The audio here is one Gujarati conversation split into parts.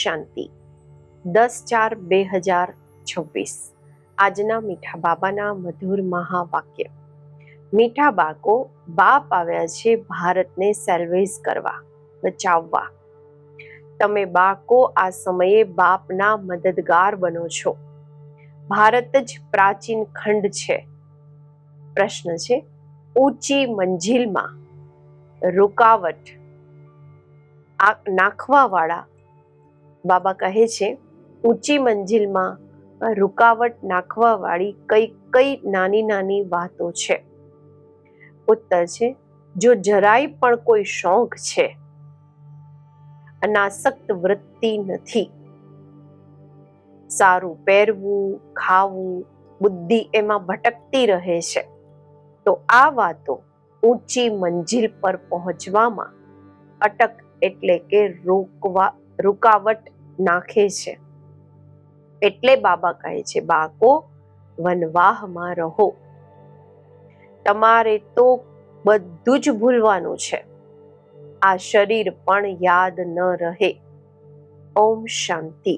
શાંતિ 10/4/2026 આજના મીઠા બાબાના મધુર મહાવાક્ય. મીઠા બાળકો, બાપ આવ્યા છે ભારતને સેલ્વેજ કરવા, બચાવવા. તમે બાળકો આ સમયે બાપના મદદગાર બનો છો. ભારત જ પ્રાચીન ખંડ છે. પ્રશ્ન છે, ઊંચી મંજિલમાં રૂકાવટ નાખવા વાળા, બાબા કહે છે, ઊંચી મંજિલમાં રૂકાવટ નાખવા વાળી કઈ કઈ નાની નાની વાતો છે? ઉત્તર છે, જો જરાય પણ કોઈ શોખ છે, અનાસક્ત વૃત્તિ નથી, સારું પહેરવું, ખાવું, બુદ્ધિ એમાં ભટકતી રહે છે, તો આ વાતો ઊંચી મંજિલ પર પહોંચવામાં અટક એટલે કે રૂકાવટ નાખે છે. એટલે બાબા કહે છે, બાળકો વનવાહમાં રહો. તમારે તો બધું જ ભૂલવાનું છે. આ શરીર પણ યાદ ન રહે. ઓમ શાંતિ.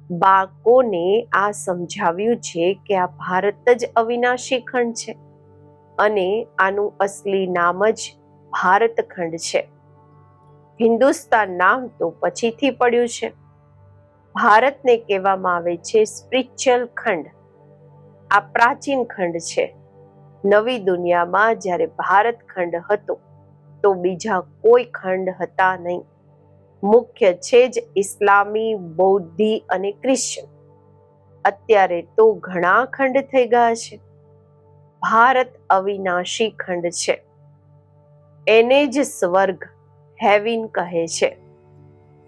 બાળકોને આ સમજાવ્યું છે કે આ ભારત જ અવિનાશી ખંડ છે અને આનું અસલી નામ જ ભારતખંડ છે. હિન્દુસ્તાન નામ તો પછીથી પડ્યું છે. ભારતને કહેવામાં આવે છે સ્પિરિચ્યુઅલ ખંડ. આ પ્રાચીન ખંડ છે. નવી દુનિયામાં જ્યારે ભારત ખંડ હતો તો બીજા કોઈ ખંડ હતા નહીં. મુખ્ય છે જ ઇસ્લામી, બૌદ્ધી અને ક્રિશ્ચન. અત્યારે તો ઘણા ખંડ થઈ ગયા છે. ભારત અવિનાશી ખંડ છે. એને જ સ્વર્ગ, હેવિન કહે છે.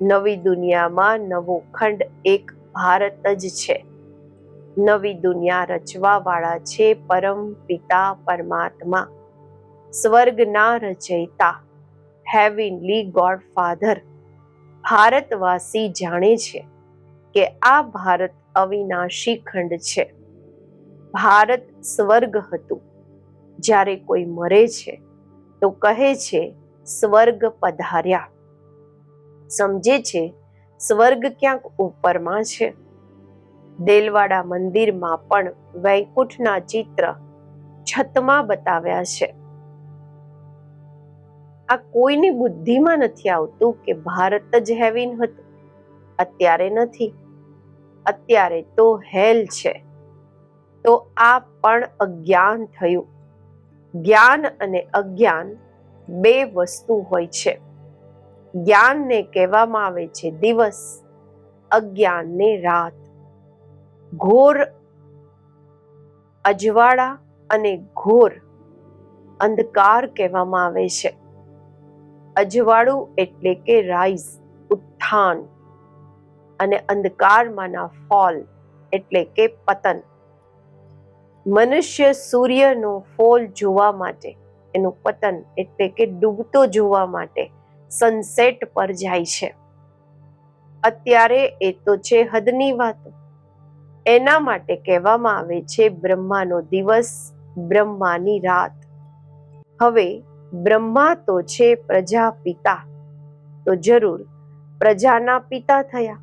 નવી દુનિયામાં નવો ખંડ એક ભારત જ છે. નવી દુનિયા રચવા વાળા છે પરમ પિતા પરમાત્મા, સ્વર્ગના રચયિતા, હેવિનલી ગોડ ફાધર. ભારતવાસી જાણે છે કે આ ભારત અવિનાશી ખંડ છે. ભારત સ્વર્ગ હતું. જ્યારે કોઈ મરે છે તો કહે છે સ્વર્ગ પધાર્યા. સમજે છે સ્વર્ગ ક્યાંક ઉપરમાં છે. દેલવાડા મંદિરમાં પણ વૈકુંઠના ચિત્ર છતમાં બતાવ્યા છે. આ કોઈની બુદ્ધિમાં નથી આવતું કે ભારત જ હેવિન હતું. અત્યારે નથી. અત્યારે તો હેલ છે. તો આ પણ અજ્ઞાન થયું. જ્ઞાન અને અજ્ઞાન બે વસ્તુ હોય છે. જ્ઞાનને કહેવામાં આવે છે દિવસ, અજ્ઞાનને રાત. ઘોર અજવાળા અને ઘોર અંધકાર કહેવામાં આવે છે. અજવાળું એટલે કે રાઈઝ, ઉત્થાન, અને અંધકારમાંના ફોલ એટલે કે પતન. મનુષ્ય સૂર્યનો ફોલ જોવા માટે, એનું પતન એટલે કે ડૂબતો જોવા માટે સનસેટ પર જાય છે. અત્યારે એ તો છે હદની વાતો. એના માટે કહેવામાં આવે છે બ્રહ્માનો દિવસ, બ્રહ્માની રાત. હવે બ્રહ્મા તો છે પ્રજાપિતા, તો જરૂર પ્રજાના પિતા થયા.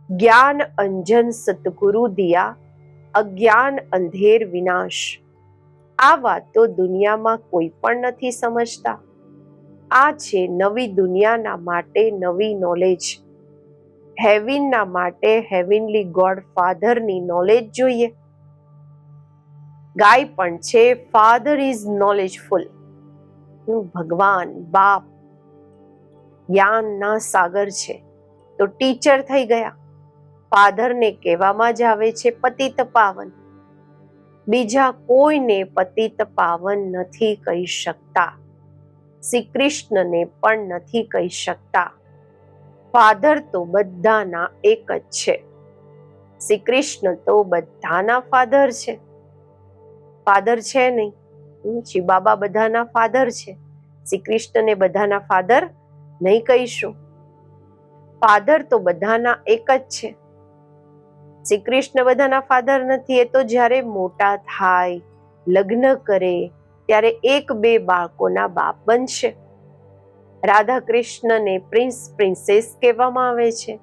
જ્ઞાન અંજન સતગુરુ દિયા, અજ્ઞાન અંધેર વિનાશ. આ વાત તો દુનિયામાં કોઈ પણ નથી સમજતા. આ છે નવી દુનિયાના માટે નવી નોલેજ. હેવિનના માટે હેવિનલી ગોડ ફાધરની નોલેજ જોઈએ. ગાય પણ છે ફાધર ઇઝ નોલેજફુલ. ભગવાન બાપ જ્ઞાનના સાગર છે, તો ટીચર થઈ ગયા. ફાધરને કહેવામાં જ આવે છે પતિત પાવન. બીજા કોઈને પતિત પાવન નથી કહી શકતા. શ્રી કૃષ્ણને પણ નથી કહી શકતા. ફાધર તો બધાના એક જ છે. શ્રી કૃષ્ણ તો બધાના ફાધર છે. ફાધર છે નહીં. શ્રી બાબા બધાના ફાધર છે. શ્રી કૃષ્ણને બધાના ફાધર નહીં કહીશું. ફાધર તો બધાના એક જ છે. શ્રી કૃષ્ણ બધાના ફાધર નથી. એ તો જ્યારે મોટા થાય, લગ્ન કરે, ત્યારે એક બે બાળકોના બાપ બનશે. રાધા કૃષ્ણને પ્રિન્સ પ્રિન્સેસ કહેવામાં આવે છે.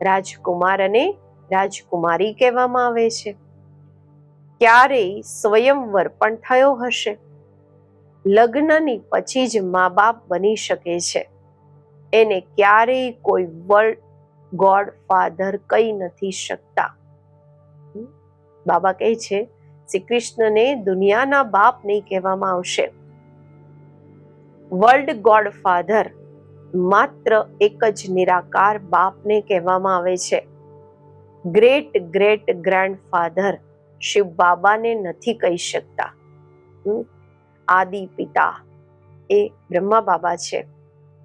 રાજકુમાર અને રાજકુમારી કહેવામાં આવે છે. ક્યારેય સ્વયંવર પણ થયો હશે. લગ્નની પછી જ મા બાપ બની શકે છે. એને ક્યારેય કોઈ વર્લ્ડ ગોડ ફાધર કહી નથી શકતા. બાબા કહે છે શ્રી કૃષ્ણને દુનિયાના બાપ નહીં કહેવામાં આવશે. વર્લ્ડ ગોડ ફાધર માત્ર એક જ નિરાકાર બાપને કહેવામાં આવે છે. ગ્રેટ ગ્રેટ ગ્રેન્ડફાધર શિવ બાબાને નથી કહી શકતા. આદિ પિતા એ બ્રહ્મા બાબા છે.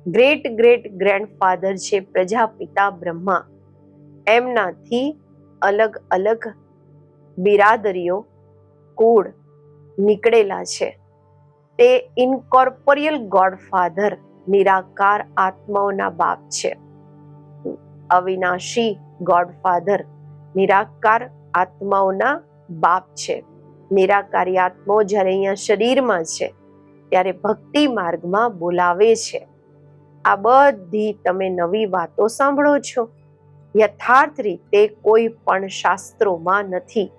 ગ્રેટ ગ્રેટ ગ્રેન્ડફાધર છે પ્રજાપિતા બ્રહ્મા. એમનાથી અલગ અલગ બિરાદરીઓ કુળ નીકળેલા છે. તે ઇનકોર્પોરિયલ ગોડફાધર નિરાકાર આત્માઓના બાપ છે. અવિનાશી ગોડફાધર નિરાકાર આત્માઓના બાપ છે. નિરાકારી આત્માઓ જ્યારે અહીંયા શરીરમાં છે ત્યારે ભક્તિ માર્ગમાં બોલાવે છે. આ બધી તમે નવી વાતો સાંભળો છો. યથાર્થ રીતે કોઈ પણ શાસ્ત્રોમાં નથી.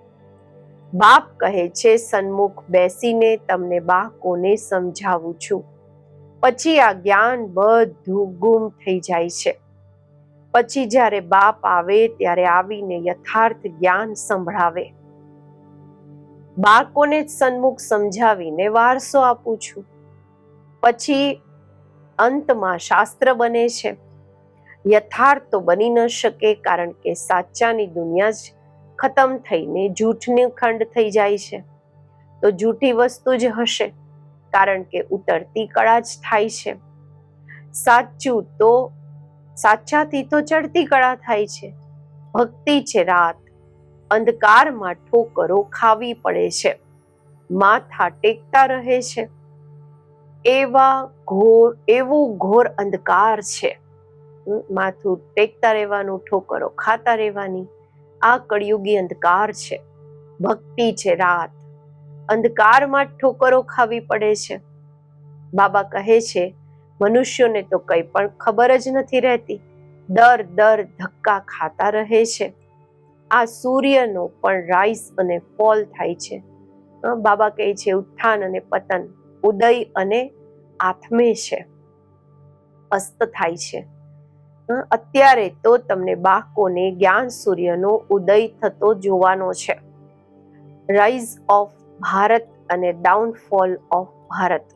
બાપ કહે છે સન્મુખ બેસીને તમને બાળકોને સમજાવું છું. પછી આ જ્ઞાન બધું ગુમ થઈ જાય છે. પછી જ્યારે બાપ આવે ત્યારે આવીને યથાર્થ જ્ઞાન સંભળાવે. બાળકોને જ સન્મુખ સમજાવીને વારસો આપું છું. પછી અંતમાં શાસ્ત્ર બને છે. યથાર્થ તો બની ન શકે, કારણ કે સાચાની દુનિયા જ ખતમ થઈને જૂઠની ખંડ થઈ જાય છે. તો જૂઠી વસ્તુ જ હશે, કારણ કે ઉતરતી કળા જ થાય છે. સાચું તો સાચાથી તો ચડતી કળા થાય છે. ભક્તિ છે રાત, અંધકારમાં ઠોકરો ખાવી પડે છે. માથા ટેકતા રહે છે. એવો ઘોર અંધકાર છે. માથું ટેકતા રહેવાનું, ઠોકરો ખાતા રહેવાની, આ કળિયુગી અંધકાર છે. ભક્તિ છે રાત, અંધકારમાં ઠોકરો ખાવી પડે છે. બાબા કહે છે મનુષ્યોને તો કંઈ પણ ખબર જ નથી રહેતી. દર ધક્કા ખાતા રહે છે. આ સૂર્યનો પણ રાઈઝ અને ફોલ થાય છે. બાબા કહે છે ઉત્થાન અને પતન, ઉદય અને આથમે છે, અસ્ત થાય છે. અત્યારે તો તમને બાળકોને જ્ઞાન સૂર્યનો ઉદય થતો જોવાનો છે. રાઇઝ ઓફ ભારત અને ડાઉનફોલ ઓફ ભારત.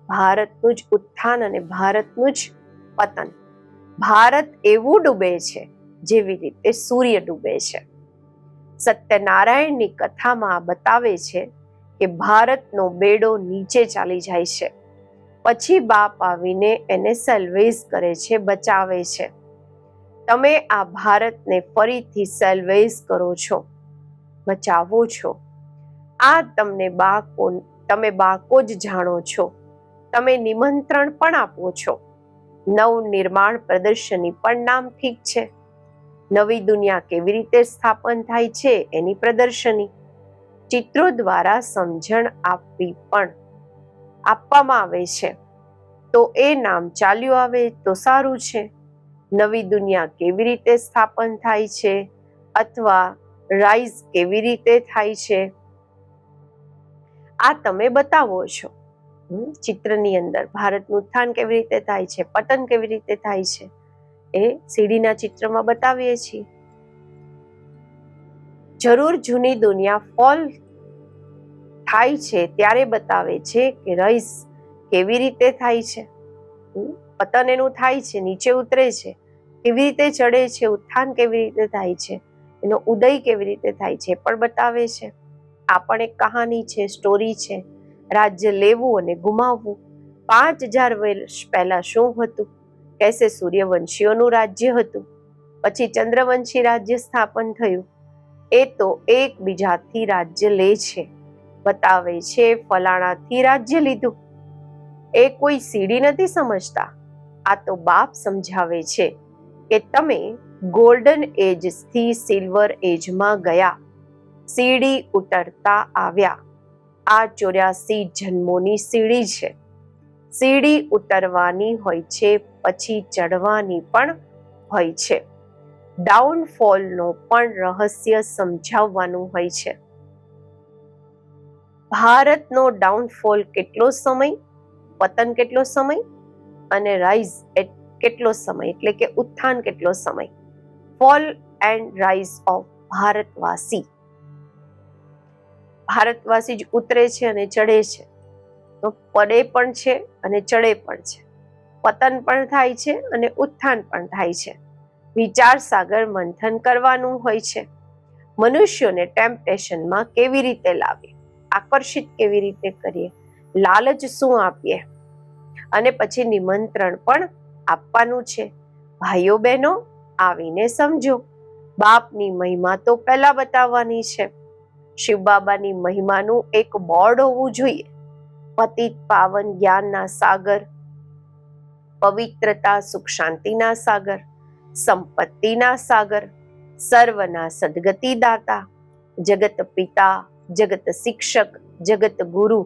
ભારતનું જ ઉત્થાન અને ભારતનું જ પતન. ભારત એવું ડૂબે છે જેવી રીતે સૂર્ય ડૂબે છે. સત્યનારાયણની કથામાં બતાવે છે કે ભારતનો બેડો નીચે ચાલી જાય છે. પછી બાપ આવીને એને સેલ્વેઝ કરે છે, બચાવે છે. તમે આ ભારતને ફરીથી સેલ્વેઝ કરો છો, બચાવો છો. આ તમે બાળકો જ જાણો છો. તમે નિમંત્રણ પણ આપો છો. નવનિર્માણ પ્રદર્શની પણ નામ ઠીક છે. નવી દુનિયા કેવી રીતે સ્થાપન થાય છે એની પ્રદર્શની. ચિત્રો દ્વારા સમજણ આપવામાં આવે છે. તો એ નામ ચાલ્યું આવે તો સારું છે. નવી દુનિયા કેવી રીતે સ્થાપન થાય છે અથવા રાઈઝ કેવી રીતે થાય છે આ તમે બતાવો છો. ચિત્રની અંદર ભારતનું ઉત્થાન કેવી રીતે થાય છે, પતન કેવી રીતે થાય છે, એ સીડીના ચિત્રમાં બતાવીએ છીએ. જરૂર જૂની દુનિયા ફોલ થાય છે ત્યારે બતાવે છે કે રાઈઝ કેવી રીતે થાય છે. પતન એનું થાય છે, નીચે ઉતરે છે, કેવી રીતે ચડે છે, ઉત્થાન કેવી રીતે થાય છે, એનો ઉદય કેવી રીતે થાય છે પણ બતાવે છે. આ પણ એક કહાની છે, સ્ટોરી છે. રાજ્ય લેવું અને ગુમાવવું. 5000 વર્ષ પહેલા શું હતું? કેસે સૂર્યવંશીઓનું રાજ્ય હતું. પછી ચંદ્રવંશી રાજ્ય સ્થાપન થયું. એ તો એકબીજાથી રાજ્ય લે છે, બતાવે છે ફલાણાથી રાજ્ય લીધું. એ કોઈ સીડી નથી સમજતા. આ તો બાપ સમજાવે છે કે તમે ગોલ્ડન એજથી સિલ્વર એજમાં ગયા, સીડી ઉતરતા આવ્યા. આ 84 જન્મોની સીડી છે. સીડી ઉતરવાની હોય છે, પછી ચડવાની પણ હોય છે. ડાઉનફોલનો પણ રહસ્ય સમજાવવાનું હોય છે. ભારતનો ડાઉનફોલ કેટલો સમય, પતન કેટલો સમય અને રાઇઝ કેટલો સમય, એટલે કે ઉત્થાન કેટલો સમય. ફોલ એન્ડ રાઇઝ ઓફ ભારતવાસી. ભારતવાસી જ ઉતરે છે અને ચડે છે, તો પડે પણ છે અને ચડે પણ છે, પતન પણ થાય છે અને ઉત્થાન પણ થાય છે. વિચાર સાગર મંથન કરવાનું હોય છે. મનુષ્યોને ટેમ્પટેશનમાં કેવી રીતે લાવીએ, આકર્ષિત કેવી રીતે કરીએ, લાલચ શું આપીએ, અને પછી નિમંત્રણ પણ આપવાનું છે. ભાઈઓ બહેનો, આવીને સમજો. બાપની મહિમા તો પહેલા બતાવવાની છે. શિવ બાબાની મહિમાનું એક બોર્ડ હોવું જોઈએ. પતિત પાવન જ્ઞાનના સાગર, પવિત્રતા સુખ શાંતિના સાગર, સંપત્તિના સાગર, સર્વના સદગતિ દાતા, જગત પિતા, જગત શિક્ષક, જગત ગુરુ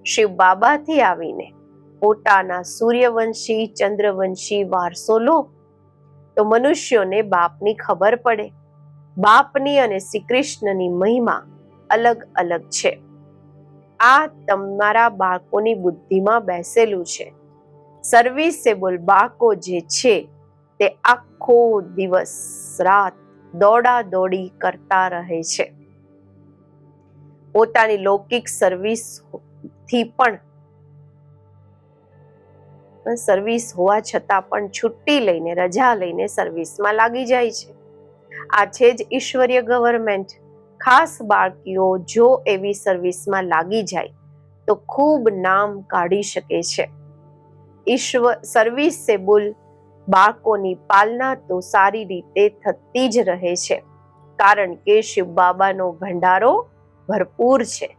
શિવ બાબાથી આવીને પોતાના સૂર્યવંશી ચંદ્રવંશી વારસો લો, તો મનુષ્યોને બાપની ખબર પડે. બાપની અને શ્રી કૃષ્ણની મહિમા અલગ અલગ છે. આ તમારા બાળકોની બુદ્ધિમાં બેસેલું છે. સર્વિસેબલ બાળકો જે છે તે આખો દિવસ રાત દોડા દોડી કરતા રહે છે. પોતાની લૌકિક સર્વિસથી પણ સર્વિસ હોવા છતાં પણ છુટ્ટી લઈને, રજા લઈને સર્વિસમાં લાગી જાય છે. આ છે જ ઈશ્વરીય ગવર્મેન્ટ. ખાસ બાળકીઓ જો એવી સર્વિસમાં લાગી જાય તો ખૂબ નામ કાઢી શકે છે. સર્વિસેબલ બાળકોની પાલના તો સારી રીતે થતી જ રહે છે, કારણ કે શિવ બાબાનો ભંડારો ભરપૂર છે.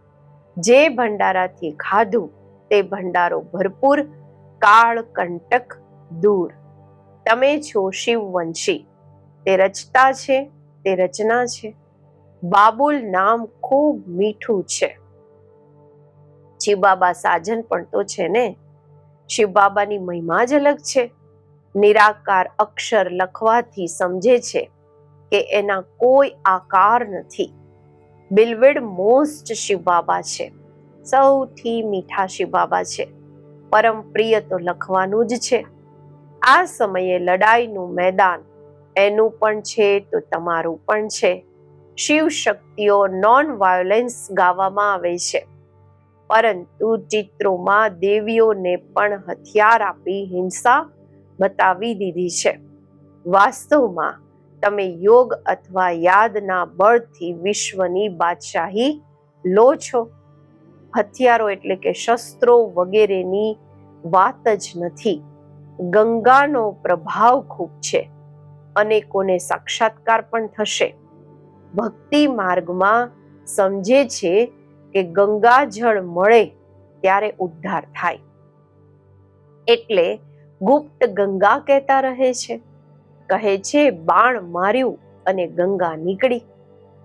જે ભંડારાથી ખાધું તે ભંડારો ભરપૂર, કાળ કંટક દૂર. તમે છો શિવવંશી. તે રચતા છે, તે રચના છે. બાબુલ નામ ખૂબ મીઠું છે. શિવ બાબા સાજન પણ તો છે ને. શિવ બાબાની મહિમા જ અલગ છે. નિરાકાર અક્ષર લખવાથી સમજે છે કે એના કોઈ આકાર નથી. બિલવેડ મોસ્ટ શિવ બાબા છે. સૌથી મીઠા શિવ બાબા છે. પરમ પ્રિય તો લખવાનું જ છે. આ સમયે લડાઈનું મેદાન એનું પણ છે તો તમારું પણ છે. શિવ શક્તિઓ નોન વાયોલેન્સ ગાવામાં આવે છે, પરંતુ ચિત્રોમાં દેવીઓને પણ હથિયાર આપી હિંસા બતાવી દીધી છે. વાસ્તવમાં તમે યોગ અથવા યાદના બળથી વિશ્વની બાદશાહી લો છો. હથિયારો એટલે કે શસ્ત્રો વગેરેની વાત જ નથી. ગંગાનો પ્રભાવ ખૂબ છે. અનેકોને સાક્ષાત્કાર પણ થશે. ભક્તિ માર્ગમાં સમજે છે કે ગંગા જળ મળે ત્યારે ઉદ્ધાર થાય. એટલે ગુપ્ત ગંગા કહેતા રહે છે. કહે છે બાણ માર્યું અને ગંગા નીકળી.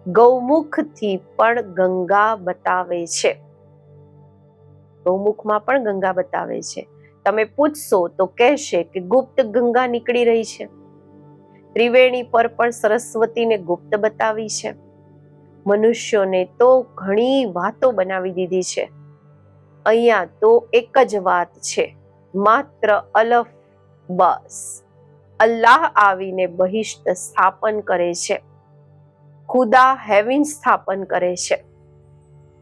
ગૌમુખથી પણ ગંગા બતાવે છે. ગૌમુખમાં પણ ગંગા બતાવે છે. તમે પૂછશો તો કહેશે કે ગુપ્ત ગંગા નીકળી રહી છે. ત્રિવેણી પર પણ સરસ્વતીને ગુપ્ત બતાવી છે. મનુષ્યોને તો ઘણી વાતો બનાવી દીધી છે. અહીંયા તો એક જ વાત છે, માત્ર અલફ બસ. અલ્લાહ આવીને બહિષ્ટ સ્થાપન કરે છે. ખુદા હેવિન સ્થાપન કરે છે.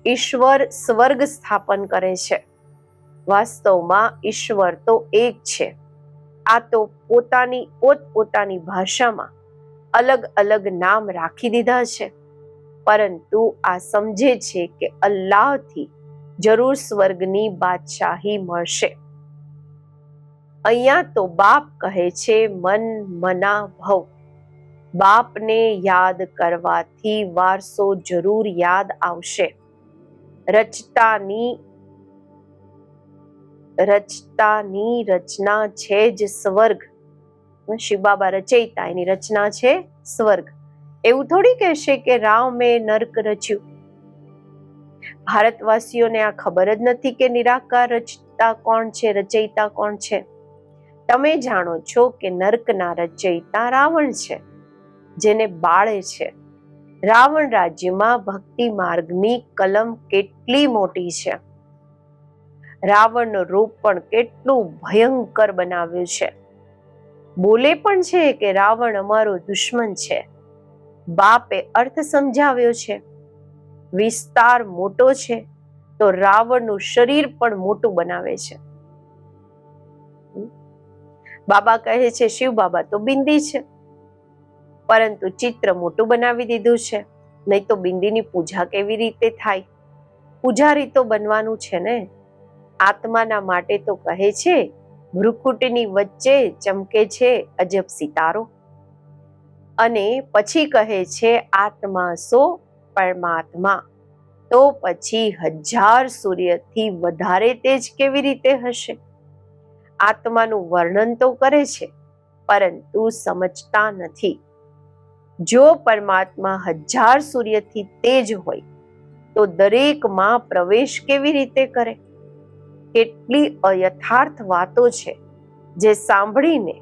ઈશ્વર સ્વર્ગ સ્થાપન કરે છે. વાસ્તવમાં ઈશ્વર તો એક છે. આ તો પોતાની પોતપોતાની ભાષામાં અલગ અલગ નામ રાખી દીધા છે, પરંતુ આ સમજે છે કે અલ્લાહથી જરૂર સ્વર્ગની બાદશાહી મળશે. અહીંયા તો બાપ કહે છે મન મના ભવ. બાપને યાદ કરવાથી વારસો જરૂર યાદ આવશે. રચતાની રચના છે જ સ્વર્ગ. શિવ બાબા રચયિતા, એની રચના છે સ્વર્ગ. એવું થોડી કહેશે કે રામે નર્ક રચ્યું. ભારતવાસીઓને આ ખબર જ નથી કે નિરાકાર રચતા કોણ છે, રચયિતા કોણ છે. તમે જાણો છો કે નર્કના રચયિતા રાવણ છે. જેને બાળે છે. રાવણ રાજ્યમાં ભક્તિ માર્ગની કલમ કેટલી મોટી છે. રાવણનું રૂપ પણ કેટલું ભયંકર બનાવ્યું છે. બોલે પણ છે કે રાવણ અમારો દુશ્મન છે. બાપે અર્થ સમજાવ્યો છે. વિસ્તાર મોટો છે તો રાવણનું શરીર પણ મોટું બનાવે છે. બાબા કહે છે શિવ બાબા તો બિંદી છે, પરંતુ ચિત્ર મોટું બનાવી દીધું છે. નહીં તો બિંદીની પૂજા કેવી રીતે થાય? પૂજારી તો બનવાનું છે ને. આત્માના માટે તો કહે છે ભ્રુકુટીની વચ્ચે ચમકે છે અજબ સિતારો. અને પછી કહે છે આત્મા સો પરમાત્મા. તો પછી 1000 સૂર્યથી વધારે તેજ કેવી રીતે હશે? આત્માનું વર્ણન તો કરે છે, પરંતુ સમજતા નથી. જો પરમાત્મા 1000 સૂર્યથી તેજ હોય તો દરેકમાં પ્રવેશ કેવી રીતે કરે? કેટલી અયથાર્થ વાતો છે જે સાંભળીને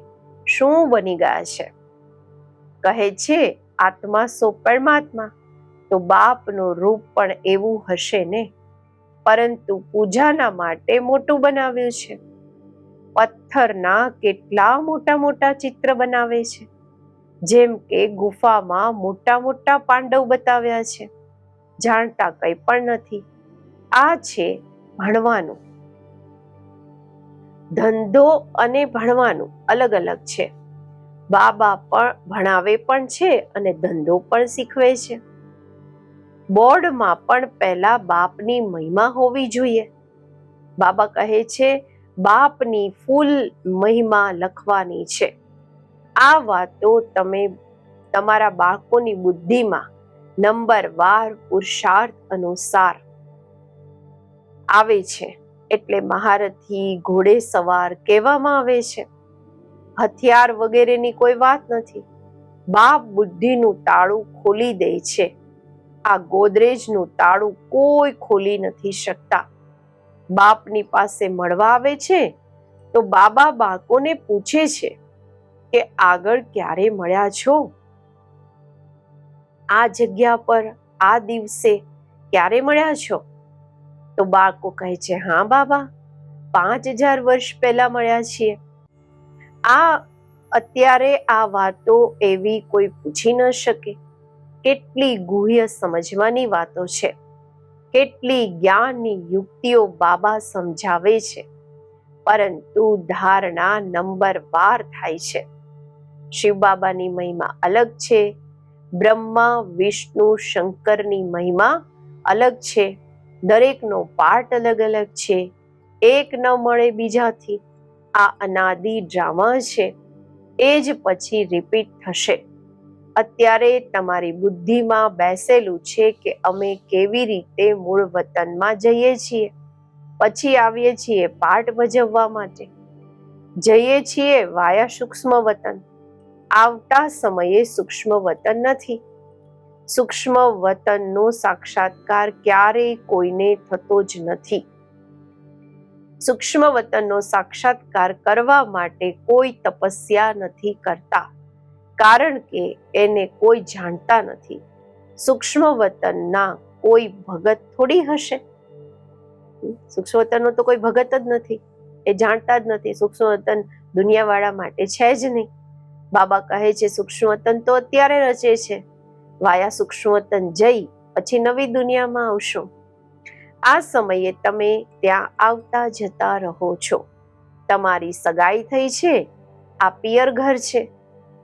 શું બની ગયા છે. કહે છે આત્મા સો પરમાત્મા, તો બાપનું રૂપ પણ એવું હશે ને, પરંતુ પૂજાના માટે મોટું બનાવ્યું છે. પથ્થરના કેટલા મોટા મોટા ચિત્ર બનાવે છે, જેમ કે ગુફામાં મોટા મોટા પાંડવ બતાવ્યા છે. જાણતા કંઈ પણ નથી. આ છે ભણવાનું. ધંધો અને ભણવાનું અલગ અલગ છે. બાબા પણ ભણાવે પણ છે અને ધંધો પણ શીખવે છે. બોર્ડમાં પણ પહેલા બાપની મહિમા હોવી જોઈએ. બાબા કહે છે બાપની ફૂલ મહિમા લખવાની છે. આ વાતો તમે તમારા બાળકોની બુદ્ધિમાં નંબરવાર પુરુષાર્થ અનુસાર આવે છે. એટલે મહારથી ઘોડે સવાર કહેવામાં આવે છે. હથિયાર વગેરેની કોઈ વાત નથી. બાપ બુદ્ધિનું તાળું ખોલી દે છે. આ ગોદરેજનું તાળું કોઈ ખોલી નથી શકતા. બાપની પાસે મળવા આવે છે તો બાબા બાળકોને પૂછે છે કે આગળ ક્યારે મળ્યા છો? આ જગ્યા પર આ દિવસે ક્યારે મળ્યા છો? તો બાળકો કહે છે હા બાબા, 5000 વર્ષ પહેલા મળ્યા છીએ. આ અત્યારે આ વાતો એવી કોઈ પૂછી ન શકે. કેટલી ગુહ્ય સમજવાની વાતો છે. કેટલી જ્ઞાનની યુક્તિઓ બાબા સમજાવે છે, પરંતુ ધારણા નંબરવાર થાય છે. શિવ બાબાની મહિમા અલગ છે. બ્રહ્મા વિષ્ણુ શંકરની મહિમા અલગ છે. દરેકનો પાર્ટ અલગ અલગ છે. એક ન મળે બીજાથી. આ અનાદિ ડ્રામા છે. એ જ પછી રિપીટ થશે. અત્યારે તમારી બુદ્ધિમાં બેસેલું છે કે અમે કેવી રીતે મૂળ વતનમાં જઈએ છીએ, પછી આવીએ છીએ પાઠ ભજવવા માટે. જઈએ છીએ વાયા સૂક્ષ્મ વતન. આવતા સમયે સૂક્ષ્મ વતન નથી. સૂક્ષ્મ વતનનો સાક્ષાત્કાર ક્યારેય કોઈને થતો જ નથી. સૂક્ષ્મ વતનનો સાક્ષાત્કાર કરવા માટે કોઈ તપસ્યા નથી કરતા, કારણ કે એને કોઈ જાણતા નથી. સૂક્ષ્મ વતનના કોઈ ભગત થોડી હશે. સૂક્ષ્મ વતનનો તો કોઈ ભગત જ નથી. એ જાણતા જ નથી. સૂક્ષ્મ વતન દુનિયાવાળા માટે છે જ નહીં. બાબા કહે છે સૂક્ષ્મ વતન તો અત્યારે રચે છે. વાયા સૂક્ષ્મ વતન જઈ પછી નવી દુનિયામાં આવશો. આ સમયે તમે ત્યાં આવતા જતા રહો છો. તમારી સગાઈ થઈ છે. આ પિયર ઘર છે.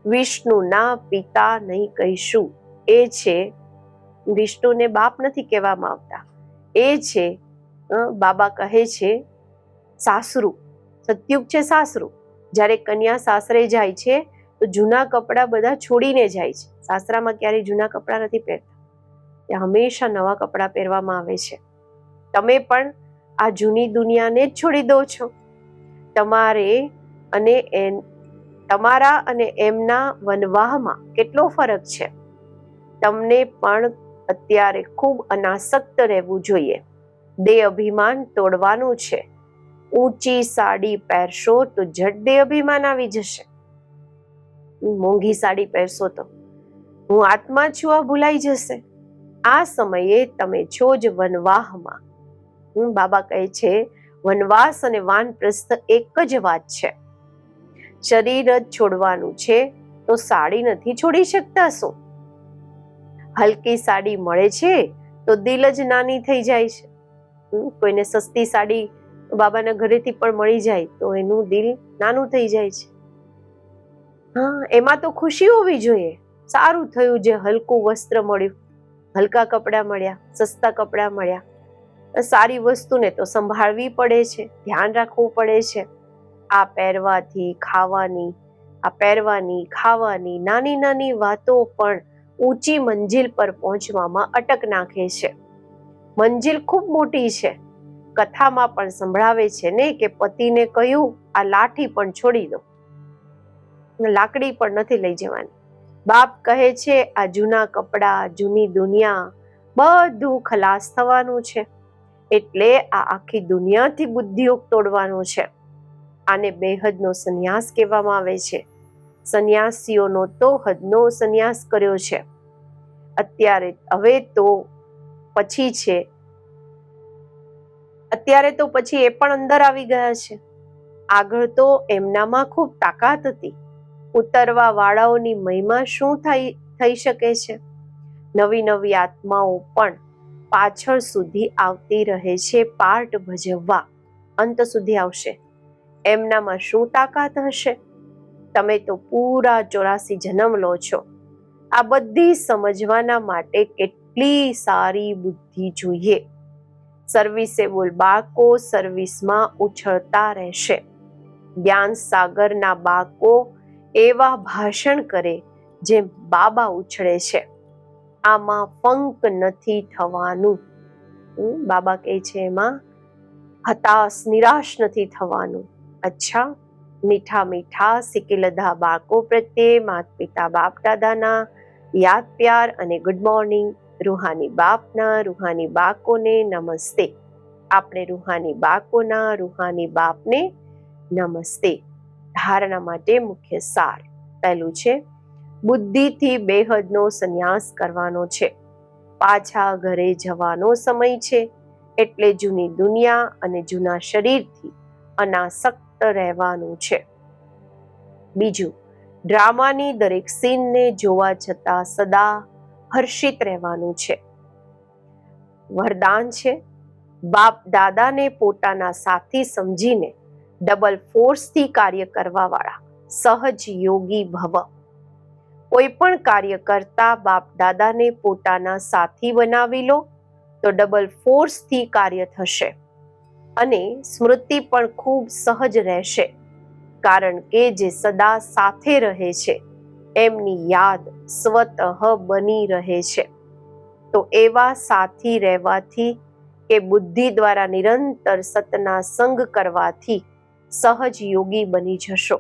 વિષ્ણુના પિતા નહીં કહીશું. એ છે, વિષ્ણુને બાપ નથી કહેવામાં આવતા. એ છે બાબા કહે છે સાસરું. સતયુગ છે સાસરું. જ્યારે કન્યા સાસરે જાય છે તો જૂના કપડાં બધા છોડીને જાય છે. સાસરામાં ક્યારેય જૂના કપડાં નથી પહેરતા. ત્યાં હંમેશા નવા કપડાં પહેરવામાં આવે છે. તમે પણ આ જૂની દુનિયાને જ છોડી દો છો. તમારા અને એમના વનવાહમાં કેટલો ફરક છે. તમને પણ અત્યારે ખૂબ અનાસક્ત રહેવું જોઈએ. દેહ અભિમાન તોડવાનું છે. ઊંચી સાડી પહેરશો તો જડ દેહ અભિમાન આવી જશે. મોંઘી સાડી પહેરશો તો હું આત્મા છું આ ભૂલાઈ જશે. આ સમયે તમે છો જ વનવાહમાં. બાબા કહે છે વનવાસ અને વાનપ્રસ્થ એક જ વાત છે. શરીર જ છોડવાનું છે તો સાડી નથી છોડી શકતા શું? હલકી સાડી મળે છે તો દિલ જ નાની થઈ જાય છે. કોઈને સસ્તી સાડી બાબાના ઘરેથી પણ મળી જાય તો એનું દિલ નાનું થઈ જાય છે. એમાં તો ખુશી હોવી જોઈએ. સારું થયું જે હલકું વસ્ત્ર મળ્યું, હલકા કપડા મળ્યા, સસ્તા કપડા મળ્યા. સારી વસ્તુને તો સંભાળવી પડે છે, ધ્યાન રાખવું પડે છે. આ પહેરવાથી ખાવાની નાની નાની વાતો પણ ઊંચી મંજિલ પર પહોંચવામાં અટક નાખે છે. મંજિલ ખૂબ મોટી છે. કથામાં પણ સંભળાવે છે ને કે પતિને કહ્યું આ લાઠી પણ છોડી દો, લાકડી પણ નથી લઈ જવાની. બાપ કહે છે આ જૂના કપડા, જૂની દુનિયા બધું ખલાસ થવાનું છે. એટલે આ આખી દુનિયાથી બુદ્ધિયોગ તોડવાનો છે. આને બેહદનો સંન્યાસ કહેવામાં આવે છે. સંન્યાસીઓનો તો હદનો સંન્યાસ કર્યો છે. અત્યારે તો પછી એ પણ અંદર આવી ગયા છે. આગળ તો એમનામાં ખૂબ તાકાત હતી. ઉતરવા વાળાઓની મહિમા શું થઈ શકે છે? નવી નવી આત્માઓ પણ પાછળ સુધી આવતી રહે છે પાર્ટ ભજવવા. અંત સુધી આવશે. એમનામાં શું તાકાત હશે? તમે તો પૂરા 84 જન્મ લો છો. આ બધી સમજવાના માટે કેટલી સારી બુદ્ધિ જોઈએ. સર્વિસેબલ બાળકો સર્વિસમાં ઉછળતા રહેશે. જ્ઞાન સાગરના બાળકો એવા ભાષણ કરે જેમ બાબા ઉછળે છે. આમાં ફંક નથી થવાનું. બાબા કહે છે એમાં હતાશ નિરાશ નથી થવાનું. અચ્છા, મીઠા મીઠા સિકેલધા બાળકો પ્રત્યે માતા પિતા બાપ દાદાના યાદ પ્યાર અને ગુડ મોર્નિંગ. રૂહાની બાપના રૂહાની બાળકોને નમસ્તે. આપણે રૂહાની બાળકોના રૂહાની બાપને નમસ્તે. ધારણા માટે મુખ્ય સાર. પહેલું છે બુદ્ધિથી બેહદનો સંન્યાસ કરવાનો છે. પાછા ઘરે જવાનો સમય છે. એટલે જૂની દુનિયા અને જૂના શરીરથી અનાસક્ત રહેવાનું છે. બીજું, ડ્રામાની દરેક સીનને જોવા છતાં સદા હર્ષિત રહેવાનું છે. વરદાન છે બાપ દાદાને પોતાના સાથી સમજીને ડબલ ફોર્સથી કાર્ય કરવા વાળા સહજ યોગી ભવ. કોઈ પણ કાર્ય કરતા બાપ દાદાને પોતાના સાથી બનાવી લો તો ડબલ ફોર્સથી કાર્ય થશે અને સ્મૃતિ પણ ખૂબ સહજ રહેશે. કારણ કે જે સદા સાથે રહે છે એમની યાદ સ્વતઃ બની રહે છે. તો એવા સાથી રહેવાથી કે બુદ્ધિ દ્વારા નિરંતર સતના સંગ કરવાથી સહજ યોગી બની જશો.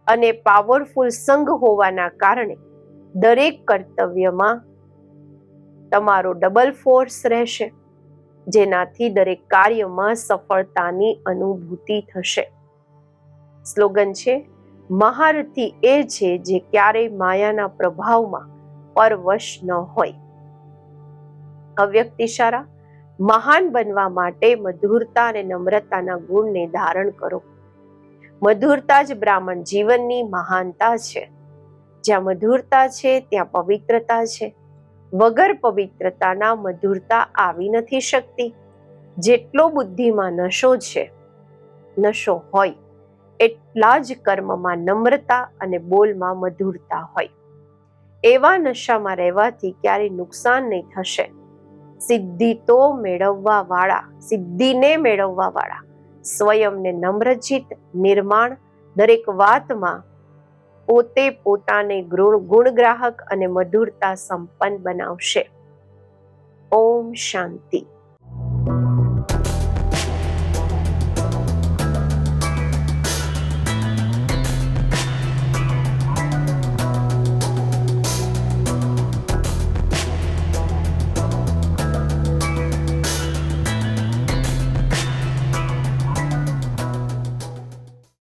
અને પાવરફુલ સંગ હોવાના કારણે દરેક કર્તવ્યમાં તમારો ડબલ ફોર્સ રહેશે, જેનાથી દરેક કાર્યમાં સફળતાની અનુભૂતિ થશે. સ્લોગન છે મહારથી એ છે જે ક્યારેય માયાના પ્રભાવમાં પરવશ ન હોય. અવ્યક્ત ઇશારા. મહાન બનવા માટે મધુરતા અને નમ્રતાના ગુણને ધારણ કરો. મધુરતા જ બ્રાહ્મણ જીવનની મહાનતા છે. જ્યાં મધુરતા છે ત્યાં પવિત્રતા છે. વગર પવિત્રતાના મધુરતા આવી નથી શકતી. જેટલો બુદ્ધિમાં નશો હોય એટલા જ કર્મમાં નમ્રતા અને બોલમાં મધુરતા હોય. એવા નશામાં રહેવાથી ક્યારેય નુકસાન નહીં થશે. સિદ્ધિને મેળવવા વાળા સ્વયંને નમ્રચિત નિર્માણ દરેક વાતમાં પોતે પોતાને ગુણગ્રાહક અને મધુરતા સંપન્ન બનાવશે. ઓમ શાંતિ.